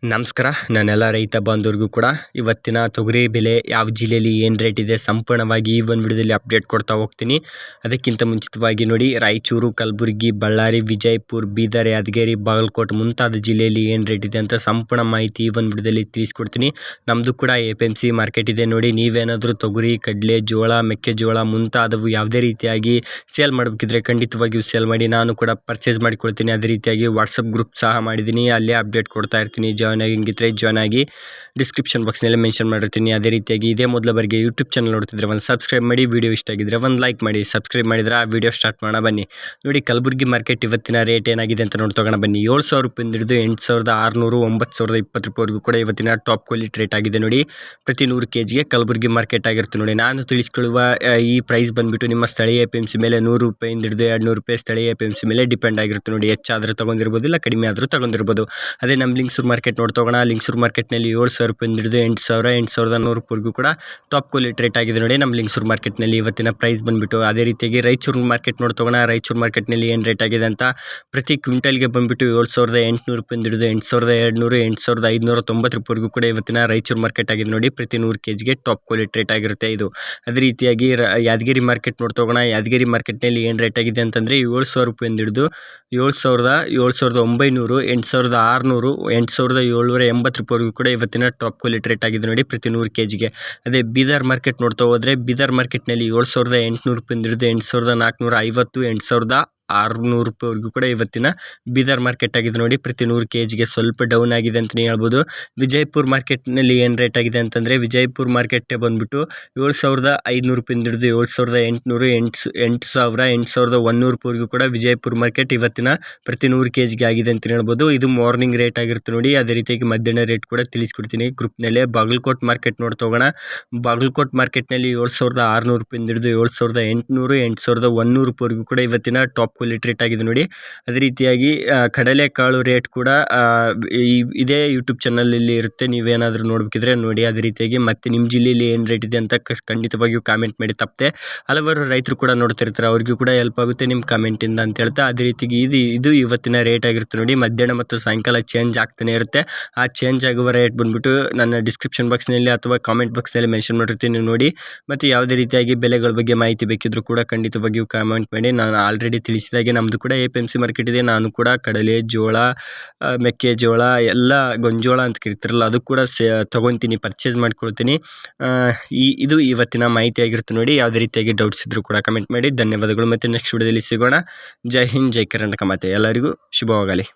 ನಮಸ್ಕಾರ. ನನ್ನೆಲ್ಲ ರೈತ ಬಾಂಧವರಿಗೂ ಕೂಡ ಇವತ್ತಿನ ತೊಗರಿ ಬೆಲೆ ಯಾವ ಜಿಲ್ಲೆಯಲ್ಲಿ ಏನು ರೇಟ್ ಇದೆ ಸಂಪೂರ್ಣವಾಗಿ ಈ ಒಂದು ವಿಡಿಯೋದಲ್ಲಿ ಅಪ್ಡೇಟ್ ಕೊಡ್ತಾ ಹೋಗ್ತೀನಿ. ಅದಕ್ಕಿಂತ ಮುಂಚಿತವಾಗಿ ನೋಡಿ, ರಾಯಚೂರು, ಕಲಬುರಗಿ, ಬಳ್ಳಾರಿ, ವಿಜಯಪುರ, ಬೀದರ್, ಯಾದಗಿರಿ, ಬಾಗಲಕೋಟೆ ಮುಂತಾದ ಜಿಲ್ಲೆಯಲ್ಲಿ ಏನು ರೇಟ್ ಇದೆ ಅಂತ ಸಂಪೂರ್ಣ ಮಾಹಿತಿ ಈ ಒಂದು ವಿಡಿಯೋದಲ್ಲಿ ತಿಳಿಸ್ಕೊಡ್ತೀನಿ. ನಮ್ಮದು ಕೂಡ APMC ಮಾರ್ಕೆಟ್ ಇದೆ ನೋಡಿ. ನೀವೇನಾದರೂ ತೊಗರಿ, ಕಡಲೆ, ಜೋಳ, ಮೆಕ್ಕೆಜೋಳ ಮುಂತಾದವು ಯಾವುದೇ ರೀತಿಯಾಗಿ ಸೇಲ್ ಮಾಡಬೇಕಿದ್ರೆ ಖಂಡಿತವಾಗಿಯೂ ಸೇಲ್ ಮಾಡಿ, ನಾನು ಕೂಡ ಪರ್ಚೇಸ್ ಮಾಡಿಕೊಳ್ತೀನಿ. ಅದೇ ರೀತಿಯಾಗಿ ವಾಟ್ಸಪ್ ಗ್ರೂಪ್ ಸಹ ಮಾಡಿದ್ದೀನಿ, ಅಲ್ಲೇ ಅಪ್ಡೇಟ್ ಕೊಡ್ತಾ ಇರ್ತೀನಿ. ಜಾಯ್ನ್ ಆಗಿದ್ರೆ ಜಾಯ್ನ್ ಆಗಿ, ಡಿಸ್ಕ್ರಿಪ್ಷನ್ ಬಾಕ್ಸ್ನಲ್ಲಿ ಮೆನ್ಷನ್ ಮಾಡಿರ್ತೀನಿ. ಅದೇ ರೀತಿಯಾಗಿ ಇದೇ ಮೊದಲ ಬಾರಿಗೆ ಯೂಟ್ಯೂಬ್ ಚಾನಲ್ ನೋಡ್ತಿದ್ರೆ ಒಂದು ಸಬ್ಸ್ಕ್ರೈಬ್ ಮಾಡಿ, ವಿಡಿಯೋ ಇಷ್ಟ ಆಗಿದ್ರೆ ಒಂದು ಲೈಕ್ ಮಾಡಿ. ಸಬ್ಸ್ಕ್ರೈಬ್ ಮಾಡಿದ್ರೆ ಆ ವಿಡಿಯೋ ಸ್ಟಾರ್ಟ್ ಮಾಡೋಣ ಬನ್ನಿ. ನೋಡಿ, ಕಲಬುರಗಿ ಮಾರ್ಕೆಟ್ ಇವತ್ತಿನ ರೇಟ್ ಏನಾಗಿದೆ ಅಂತ ನೋಡ್ತೋಗೋಣ ಬನ್ನಿ. 7,000 ರೂಪಾಯಿಂದ ಹಿಡಿದು 8,600, 9,020 ರೂಪಾಯಿವರೆಗೂ ಕೂಡ ಇವತ್ತಿನ ಟಾಪ್ ಕ್ವಾಲಿಟಿ ರೇಟ್ ಆಗಿದೆ ನೋಡಿ. ಪ್ರತಿ 100 kgಗೆ ಕಲಬುರಗಿ ಮಾರ್ಕೆಟ್ ಆಗಿರುತ್ತೆ ನೋಡಿ. ನಾನು ತಿಳಿಸ್ಕೊಳ್ಳುವ ಈ ಪ್ರೈಸ್ ಬಂದುಬಿಟ್ಟು ನಿಮ್ಮ ಸ್ಥಳೀಯ APMC ಮೇಲೆ 100 ರೂಪಾಯಿಂದ ಹಿಡಿದು 200 ರೂಪಾಯಿ ಸ್ಥಳೀಯ APMC ಮೇಲೆ ಡಿಪೆಂಡ್ ಆಗಿರುತ್ತೆ ನೋಡಿ. ಹೆಚ್ಚಾದರೂ ತೊಗೊಂಡಿರ್ಬೋದು, ಇಲ್ಲ ಕಡಿಮೆ ಆದರೂ ತೊಗೊಂಡಿರ್ಬೋದು. ಅದೇ ನಮ್ಮ ಲಿಂಗಸೂರು ಮಾರ್ಕೆಟ್ ನೋಡ್ತೋಗೋಣ. ಲಿಂಗಸೂರು ಮಾರ್ಕೆಟ್ನಲ್ಲಿ 7,000 ರೂಪಾಯಿಂದ ಹಿಡಿದು 8,000, 8,100 ರೂಪಾಯಿವರೆಗೂ ಕೂಡ ಟಾಪ್ ಕ್ವಾಲಿಟಿ ರೇಟ್ ಆಗಿದೆ ನೋಡಿ ನಮ್ಮ ಲಿಂಗಸೂರು ಮಾರ್ಕೆಟ್ನಲ್ಲಿ ಇವತ್ತಿನ ಪ್ರೈಸ್ ಬಂದುಬಿಟ್ಟು. ಅದೇ ರೀತಿಯಾಗಿ ರಾಯಚೂರು ಮಾರ್ಕೆಟ್ ನೋಡ್ತೋಗೋಣ. ರಾಯಚೂರು ಮಾರ್ಕೆಟ್ನಲ್ಲಿ ಏನು ರೇಟ್ ಆಗಿದೆ ಅಂತ, ಪ್ರತಿ ಕ್ವಿಂಟಲ್ಗೆ ಬಂದುಬಿಟ್ಟು 7,800 ರೂಪಾಯಿಂದ ಹಿಡಿದು 8,200, 8,590 ರೂಪಾಯಿವರೆಗೂ ಕೂಡ ಇವತ್ತಿನ ರಾಯಚೂರು ಮಾರ್ಕೆಟ್ ಆಗಿದೆ ನೋಡಿ. ಪ್ರತಿ 100 kgಗೆ ಟಾಪ್ ಕ್ವಾಲಿಟಿ ರೇಟ್ ಆಗಿರುತ್ತೆ ಇದು. ಅದೇ ರೀತಿಯಾಗಿ ಯಾದಗಿರಿ ಮಾರ್ಕೆಟ್ ನೋಡ್ತೋಗೋಣ. ಯಾದಗಿರಿ ಮಾರ್ಕೆಟ್ನಲ್ಲಿ ಏನು ರೇಟ್ ಆಗಿದೆ ಅಂತಂದರೆ 7,000 ರೂಪಾಯಿಂದ ಹಿಡಿದು 7,900, 8,600, 8,780 ರೂಪಾಯಿವರೆಗೂ ಕೂಡ ಇವತ್ತಿನ ಟಾಪ್ ಕ್ವಾಲಿಟಿ ರೇಟ್ ಆಗಿದೆ ನೋಡಿ ಪ್ರತಿ 100 kgಗೆ. ಅದೇ ಬೀದರ್ ಮಾರ್ಕೆಟ್ ನೋಡ್ತಾ ಹೋದರೆ, ಬೀದರ್ ಮಾರ್ಕೆಟ್ನಲ್ಲಿ 7,800 ರೂಪಾಯಿಂದ ಹಿಡಿದು 8,450, 8,600 ರೂಪಾಯಿವರೆಗೂ ಕೂಡ ಇವತ್ತಿನ ಬೀದರ್ ಮಾರ್ಕೆಟ್ ಆಗಿದೆ ನೋಡಿ ಪ್ರತಿ 100 kgಗೆ. ಸ್ವಲ್ಪ ಡೌನ್ ಆಗಿದೆ ಅಂತಲೇ ಹೇಳ್ಬೋದು. ವಿಜಯಪುರ ಮಾರ್ಕೆಟ್ನಲ್ಲಿ ಏನು ರೇಟ್ ಆಗಿದೆ ಅಂತಂದರೆ, ವಿಜಯಪುರ ಮಾರ್ಕೆಟ್ ಬಂದುಬಿಟ್ಟು 7,500 ರೂಪಾಯಿಂದ ಹಿಡಿದು 7,800, 8,000, 8,100 ರೂಪಾಯಿವರೆಗೂ ಕೂಡ ವಿಜಯಪುರ ಮಾರ್ಕೆಟ್ ಇವತ್ತಿನ ಪ್ರತಿ 100 kgಗೆ ಆಗಿದೆ ಅಂತಲೇ ಹೇಳ್ಬೋದು. ಇದು ಮಾರ್ನಿಂಗ್ ರೇಟ್ ಆಗಿರುತ್ತೆ ನೋಡಿ. ಅದೇ ರೀತಿಯಾಗಿ ಮಧ್ಯಾಹ್ನ ರೇಟ್ ಕೂಡ ತಿಳಿಸ್ಕೊಡ್ತೀನಿ ಗ್ರೂಪ್ನಲ್ಲೇ. ಬಾಗಲಕೋಟೆ ಮಾರ್ಕೆಟ್ ನೋಡ್ತೋಗೋಣ. ಬಾಗಲಕೋಟೆ ಮಾರ್ಕೆಟ್ನಲ್ಲಿ 7,600 ರೂಪಾಯಿಂದ ಹಿಡಿದು 7,800, 8,100 ರೂಪಾಯಿವರೆಗೂ ಕೂಡ ಇವತ್ತಿನ ಟಾಪ್ ಕ್ವಾಲಿಟಿ ರೇಟ್ ಆಗಿದೆ ನೋಡಿ. ಅದೇ ರೀತಿಯಾಗಿ ಕಡಲೆಕಾಳು ರೇಟ್ ಕೂಡ ಇದೇ ಯೂಟ್ಯೂಬ್ ಚಾನಲಲ್ಲಿ ಇರುತ್ತೆ, ನೀವೇನಾದರೂ ನೋಡಬೇಕಿದ್ರೆ ನೋಡಿ. ಅದೇ ರೀತಿಯಾಗಿ ಮತ್ತೆ ನಿಮ್ಮ ಜಿಲ್ಲೆಯಲ್ಲಿ ಏನು ರೇಟ್ ಇದೆ ಅಂತ ಖಂಡಿತವಾಗಿಯೂ ಕಾಮೆಂಟ್ ಮಾಡಿ. ತಪ್ಪದೆ ಹಲವಾರು ರೈತರು ಕೂಡ ನೋಡ್ತಿರ್ತಾರೆ, ಅವ್ರಿಗೂ ಕೂಡ ಹೆಲ್ಪ್ ಆಗುತ್ತೆ ನಿಮ್ಮ ಕಾಮೆಂಟಿಂದ ಅಂತ ಹೇಳ್ತಾ. ಅದೇ ರೀತಿಯಾಗಿ ಇದು ಇವತ್ತಿನ ರೇಟ್ ಆಗಿರುತ್ತೆ ನೋಡಿ. ಮಧ್ಯಾಹ್ನ ಮತ್ತು ಸಾಯಂಕಾಲ ಚೇಂಜ್ ಆಗ್ತಾನೆ ಇರುತ್ತೆ. ಆ ಚೇಂಜ್ ಆಗುವ ರೇಟ್ ಬಂದುಬಿಟ್ಟು ನನ್ನ ಡಿಸ್ಕ್ರಿಪ್ಷನ್ ಬಾಕ್ಸ್ನಲ್ಲಿ ಅಥವಾ ಕಾಮೆಂಟ್ ಬಾಕ್ಸ್ನಲ್ಲಿ ಮೆನ್ಷನ್ ಮಾಡಿರ್ತೀನಿ ನೋಡಿ. ಮತ್ತು ಯಾವುದೇ ರೀತಿಯಾಗಿ ಬೆಲೆಗಳ ಬಗ್ಗೆ ಮಾಹಿತಿ ಬೇಕಿದ್ರೂ ಕೂಡ ಖಂಡಿತವಾಗಿಯೂ ಕಾಮೆಂಟ್ ಮಾಡಿ. ನಾನು ಆಲ್ರೆಡಿ ತಿಳಿಸಿದಾಗೆ ನಮ್ಮದು ಕೂಡ APMC ಮಾರ್ಕೆಟ್ ಇದೆ. ನಾನು ಕೂಡ ಕಡಲೆ, ಜೋಳ, ಮೆಕ್ಕೆಜೋಳ, ಎಲ್ಲ ಗೊಂಜೋಳ ಅಂತ ಕರಿತಾರಲ್ಲ, ಅದು ಕೂಡ ತೊಗೊತೀನಿ, ಪರ್ಚೇಸ್ ಮಾಡ್ಕೊಳ್ತೀನಿ. ಇದು ಇವತ್ತಿನ ಮಾಹಿತಿ ಆಗಿರುತ್ತೆ ನೋಡಿ. ಯಾವುದೇ ರೀತಿಯಾಗಿ ಡೌಟ್ಸ್ ಇದ್ದರೂ ಕೂಡ ಕಮೆಂಟ್ ಮಾಡಿ. ಧನ್ಯವಾದಗಳು. ಮತ್ತು ನೆಕ್ಸ್ಟ್ ವಿಡಿಯೋದಲ್ಲಿ ಸಿಗೋಣ. ಜೈ ಹಿಂದ್, ಜೈ ಕರ್ನಾಟಕ ಮಾತೆ. ಎಲ್ಲರಿಗೂ ಶುಭವಾಗಲಿ.